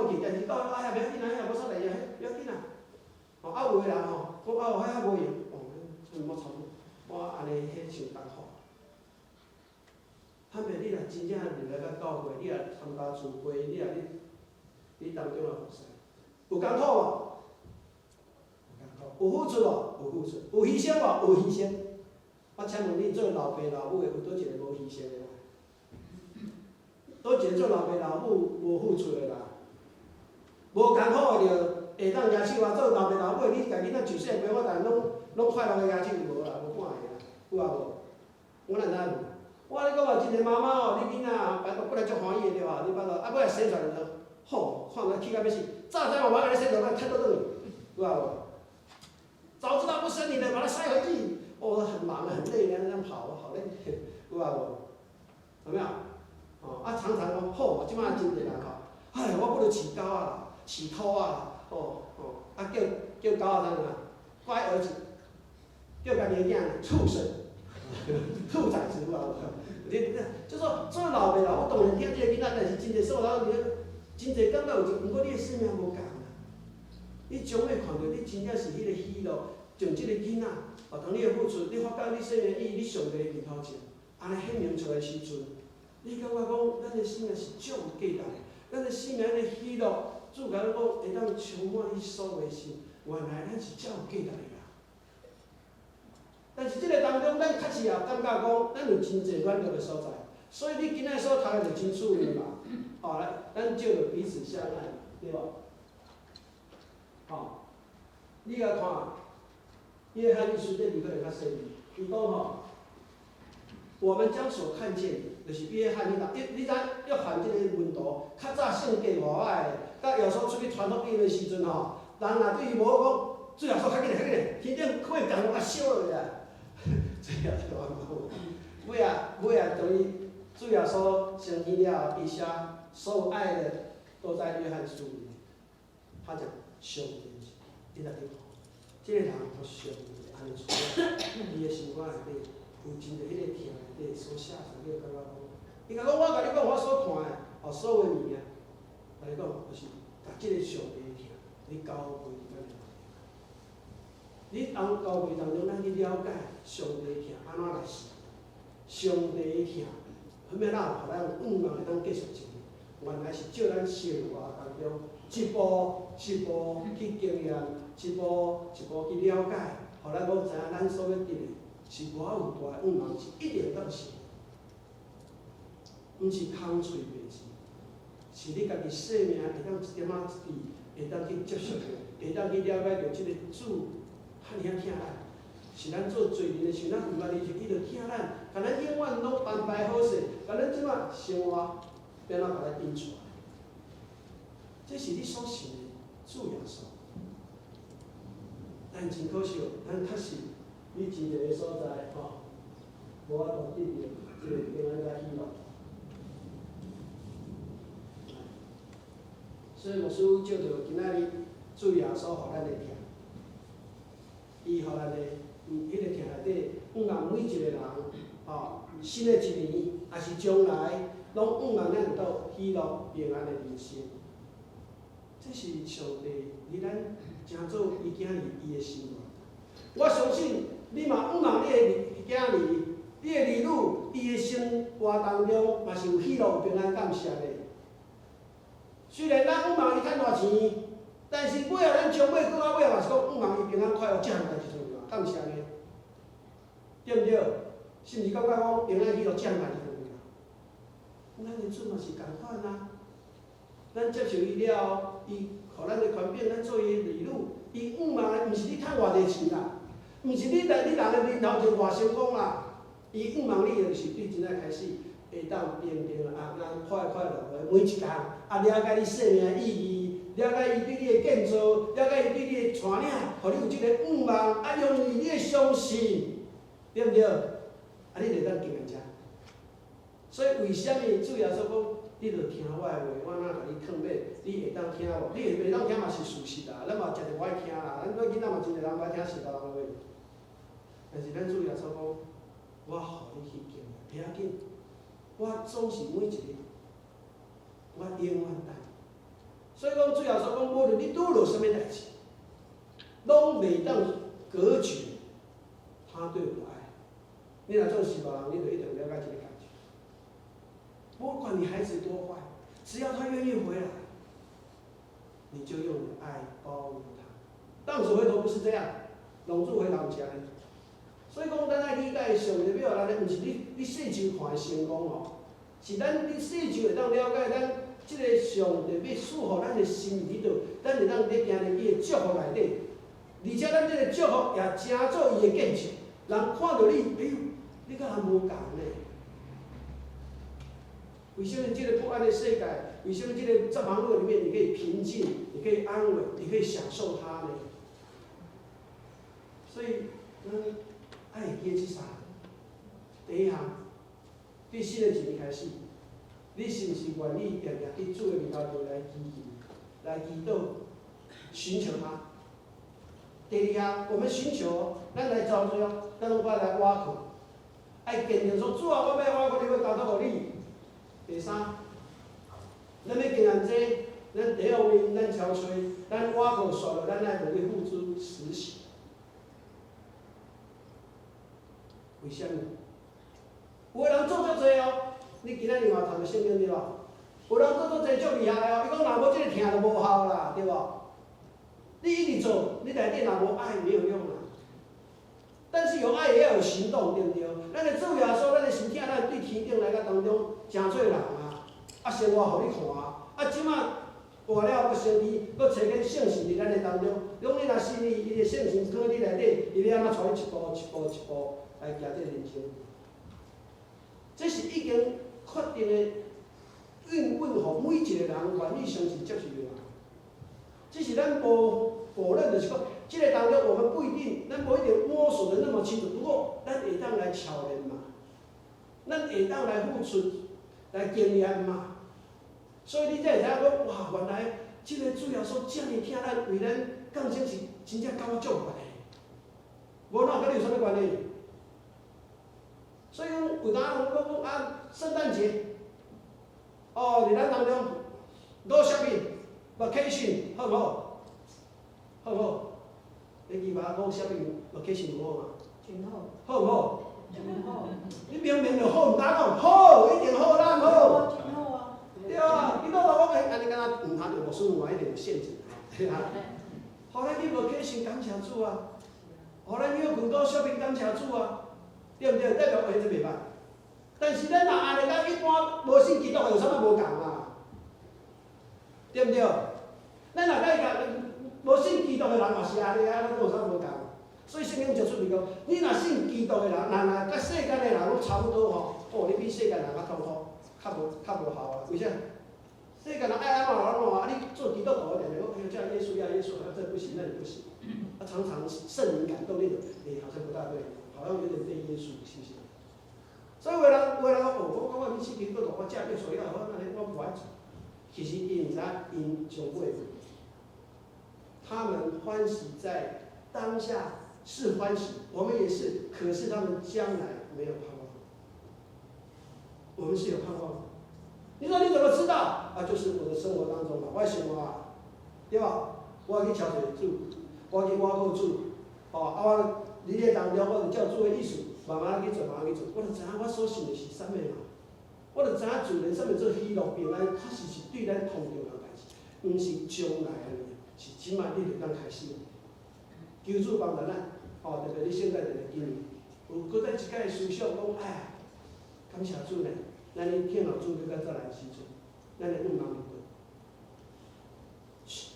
去，但是到哎呀不要紧啦，遐无啥代志，不要紧啦。哦，啊有的人吼，讲啊遐无闲，哦，莫吵我安尼迄伤艰苦。坦白你若真正入来到教会，你若参加聚会，你当中也服侍，有艰苦无？有付出无？有付出，有牺牲无？有牺牲。我请问你做老爸老母的，有倒一个无牺牲的？倒一个做老爸老母无付出的啦，无艰苦的着会当举手啊！做老爸老母的，你家囡仔就细个，我逐拢快乐的举手无啦，无半个啦，有啊无？我哪知无？我咧讲哦，真个妈妈哦，你囡仔摆到本来足欢喜的对吧？你摆到啊，尾来生出来就吼，看来气到要死。早知道我给你生出来，踢倒转去，有啊无？早知道不生你的，把它塞回去。哦，很忙很累，那样跑，好累，有啊无？有没有？哦，啊，常常讲，好，即摆真侪人吼，哎，我不如饲狗啊啦，饲兔啊啦，啊叫狗仔怎样？乖儿子，叫家己的囝畜生，兔崽子有啊无？就说做老爸老母当然听这个囡仔，但是真侪说老真侪感觉有一，不过你的生命无共啦。你将要看到你真正是迄个喜乐，从即个囡仔，当你的付出，你发觉你生命意义，你上帝的面头前，安尼显明出来时阵。你感觉讲，咱的生命是足有价值的，咱的生命的喜乐，主甲咱讲会当充满你所有的心，原来咱是足有价值的啦。但是即个当中，咱确实也感觉讲，咱有真侪软弱的所在，所以你今仔所读的就真趣味嘛。哦，咱借着彼此相爱，对无？哦，你来看，约翰一书这里头较细腻，伊讲吼。我们将所看见的，就是约翰你知约翰这个门徒，较早性格外歹的，甲耶稣出去传福音的时阵吼，人若对伊无讲，主耶稣较紧来，天顶快共我烧落啊！主耶稣讲，尾啊，等于主耶稣升天了后，伊写所有爱的都在约翰书里面。他讲上帝，你来去看，这个人和上帝安尼处理，伊的心肝内底。有真侪迄个听内底所写上，你会感觉讲，伊甲讲我甲你讲我所看的，所有的物件，甲你讲就是甲即个上帝听，你交陪伫咱里面。你当交陪当中，咱去了解上帝听安怎来事，上帝听，后尾咱互咱愿望会当继续前，原来是照咱生活当中一步一步去经验，一步一步去了解，互咱讲知影咱所要得的。是我有大愿望，是一定当实，毋是空嘴白字，是你家己生命会当一点仔一滴，会当去接受，会当去了解到即个主遐尔疼咱，是咱做罪人的时候，咱毋捌理解，伊就疼咱，甲咱永远拢安排好势，甲咱即摆生活变怎甲咱引出来，这是你所信的主耶稣。但真可惜，咱确实。你真侪个所在吼，无法度得到即个平安甲喜乐。所以牧师照着今仔日主耶稣互咱的听，伊互咱的迄个听内底，愿望每一个人新的一年，也是将来，拢盼望咱有到喜乐平安的人生。这是上帝伫咱诚做伊囝儿伊的心愿。我相信你嘛盼望你的囝儿、你的儿女，伊的生活当中嘛是有喜乐、平安、感谢的。虽然咱盼望伊赚大钱，但是尾后咱从尾到尾嘛是讲盼望伊平安快乐，这项代志重要，感谢呢，对不对？是毋是感觉讲平安喜乐这项代志重要？咱的主嘛是共款啊，咱接受伊了后，伊互咱的权柄，咱做伊的儿女，伊盼望的毋是你赚偌济钱啦，毋是你人的面头前偌成功啦，伊盼望你的就是对真正开始会当平平安安、快快乐乐每一天，啊了解你生命的意义，了解伊对你的建造，了解伊对你的带领，互你有即个盼望，啊用你的相信，对不对？啊你就当经营者。所以为什么主耶稣讲，你着听我的话，我哪甲你劝马，你会当听无？你会袂当听嘛是事实啦，咱嘛真侪不爱听啦，咱做囡仔嘛真侪人不爱听世道人的话。但是咱主耶稣讲，我互你去经营，不要紧，我总是每一日，我永远等。所以讲主耶稣讲，无论你拄着什么代志，拢袂当隔绝他对我的爱。你若做世道人，你就一定了解这个感觉。不管你孩子多坏，只要他愿意回来，你就用你的爱包容他。浪子回头不是这样，拢主回头是安尼。所以讲，咱爱理解上帝要咱的，毋是你世上看的成功哦，是咱你世上会当了解咱即个上帝要赐予咱的心意伫倒，咱会当伫行入伊的祝福内底，而且咱即个祝福也真做伊的见证，人看到你，哎呦，你甲人无共呢。为什么这个不安的世界？为什么这个在忙碌里面，你可以平静，你可以安稳，你可以享受它呢？所以，爱记这三，第一项，对新的一年开始，你是不是愿意常常伫主的面头前来祈祷，寻求他？第二项，我们寻求，咱来找主，咱拢要来挖苦，爱坚定说主啊，我要挖苦，你要交托互你。第三，咱要经营这，咱第一方面，咱憔悴，咱挖苦刷了，咱爱努力付诸实行。为什么？有个人做足多哦，你今仔日嘛读着圣经对吧？有人做足多足厉害哦，伊讲若无即个听就无效啦，对无？你一直做，你内底若无爱没有用啦。但是有爱也要有行动，对不对？咱的主耶稣，咱的身体，咱对天顶来个当中，真做人啊！啊，生活互你看啊！啊，即马活了，搁身体，搁找紧圣神伫咱的当中。讲你若信伊的圣神搁你内底，伊要安怎带你一步一步一步来行这人生？这是已经确定的应允，互每一个人愿意相信接受的人。只是咱无否认，就是讲。这个当中，我们不一定，咱无一定摸索的那么清楚。不过，咱会当来巧练嘛，咱会当来付出，来经验嘛。所以你才会知影讲，哇，原来这个主要说这么听咱为咱降生是真正甲我足有关系。无哪甲你有啥物关系？所以讲，有当人讲啊，圣诞节，哦，伫咱当中，go shopping，vacation， 好唔好？好唔好？你记嘛？讲啥物 location 好嘛？真好。好唔好？真好。你明明就好，唔敢讲好，一定好，咱好。真好啊。对啊，你讲我安尼敢若唔通就无顺话，一定有陷阱对啊。互咱去 location 感谢主啊，互咱去群岛 shopping 感谢主啊，对不对？代表为这袂歹。但是咱若安尼甲一般无信基督的有啥物无共啊？对不对？咱若甲伊甲。无信基督的人嘛是安尼啊，咱有啥无共？所以圣经就出面讲，你若信基督的人，若甲世间的人拢差不多吼，哦，你比世间人较痛苦，较无效啊。为啥？世间人爱安怎啊，你做基督徒的，我哎呦，叫耶稣要耶稣，这不行，那也不行。啊，常常圣灵感动那种，好像不大对，好像有点背耶稣，是不是？所以有人讲，哦，我信基督徒，我嫁耶稣要好，那我不爱做。其实因毋知因上尾。他们欢喜在当下是欢喜，我们也是，可是他们将来没有盼望。我们是有盼望的。你说你怎么知道？啊，就是我的生活当中嘛，我的生活啊，对吧？我去超济主，我去挖过主，我日个当中，我就照主的意思，慢慢去做，慢慢去做，我就知影我所信的是啥物嘛。我就知影自然啥物做喜乐平安，确实是对咱同重要代志，毋是将来安尼，是即摆你就当开始。求主帮助咱，特别你现在就今年，有搁再一摆思想讲，哎，感谢主呢，咱咧听候主要再来的时阵，咱会毋茫面对。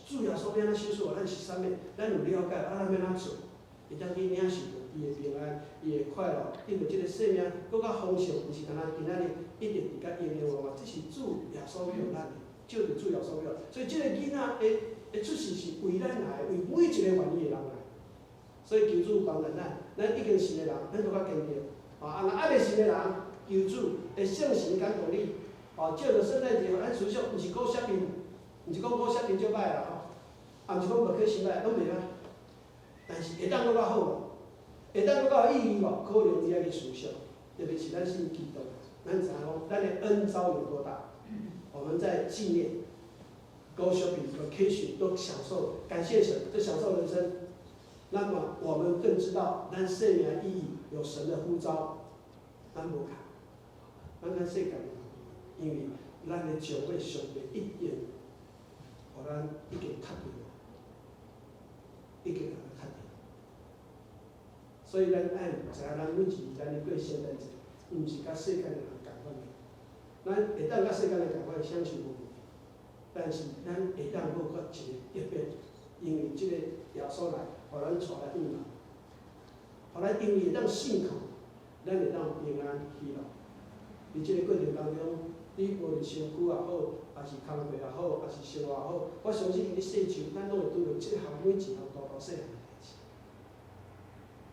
主耶稣要安怎守护咱是啥物？咱有了解，咱要安怎做？会当去领受到伊的平安，伊的快乐，伊着即个生命，搁较丰盛，毋是干那今仔日一直伫甲应用我，这是主耶稣要咱的，照着主耶稣要。所以即个囡仔会出世是为咱来，为每一个愿意的人来。所以求主帮助咱已经信的人，咱搁较坚定。若还未信的人，求主会圣神感动你，照着圣诞节，咱思想，毋是讲啥物，毋是讲我啥物就歹啦，也毋是讲无可信赖，拢袂歹。但是会当搁较好无？会当搁较有意义无？可能你要去思想，特别是咱信基督，咱知影讲咱的恩召有多大，我们在纪念、高shopping、vacation 都享受，感谢神，都享受人生。那么我们更知道，咱生命的意义有神的呼召，咱无卡，咱跟世界因为咱的上位上帝一定，互咱已经确定了，已经互咱确定。所以咱爱知影，咱每一年咱咧过圣诞节，毋是甲世界的人共款的。咱会当甲世界的人共款享受无问题，但是咱会当搁一个特别，因为即个耶稣来，互咱带来恩典，互咱因为会当信靠，咱会当平安喜乐。伫即个过程当中，你无论身躯也好，还是工课也好，还是生活也好，我相信你世上咱拢会拄着即项每一项大大细项的代志。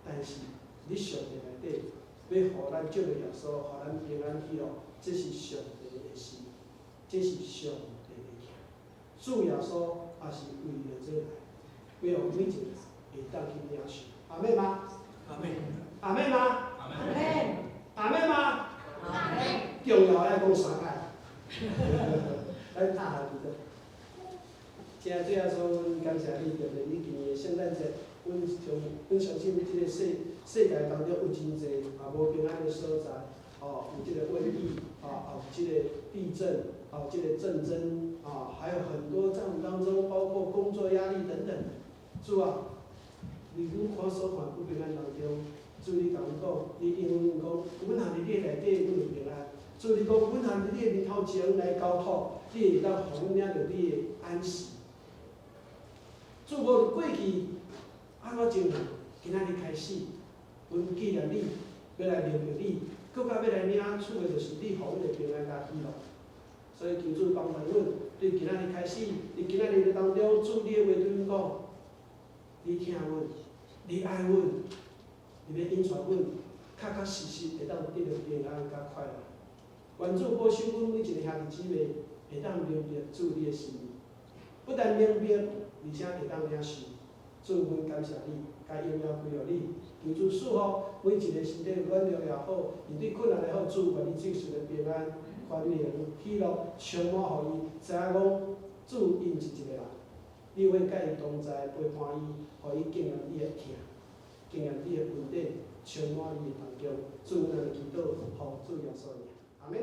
但是你上帝内底要互咱借着耶稣，互咱平安喜乐，这是上帝的事，这是上帝的行。主耶稣也是为了这来，要互每一个人会当去领受。阿妹吗？阿妹。阿妹吗？阿妹。阿妹吗？阿妹。重要爱讲三摆。咱拍下记得。现在最后说，阮感谢你，特别你今年的圣诞节。阮相信即个世界当中有真侪无平安的所在，有即个瘟疫，有即个地震，有即个战争，还有很多在我们当中，包括工作压力等等。主啊，伫阮看所看不平安当中，主你甲阮讲，你应允讲，阮若伫你内底，阮就平安。主你讲，阮若伫你的面头前来交托，你会当互阮领着你的安息。主无过去。安怎情形？今仔日开始，阮既然你要来领着你，搁较要来领厝的，就是你互阮的平安甲喜乐。所以求主帮助阮，对今仔日开始，伫今仔日的当中，主你的话对阮讲，你听阮，你爱阮，你要引带阮，确实实会当得到平安甲快乐。愿主保守阮每一个兄弟姊妹，会当明白主你的心意，不但明白，而且会当领受。主，阮感谢你，甲荣耀归予你。求主赐福每一个身体软弱也好，面对困难也好，主愿你赐予的平安、欢迎、喜乐，充满互伊。知影讲，主因是一个人，你会甲伊同在，陪伴伊，互伊经验你的疼，经验你的恩典，充满你的当中。主，咱祈祷，奉主耶稣名，阿门。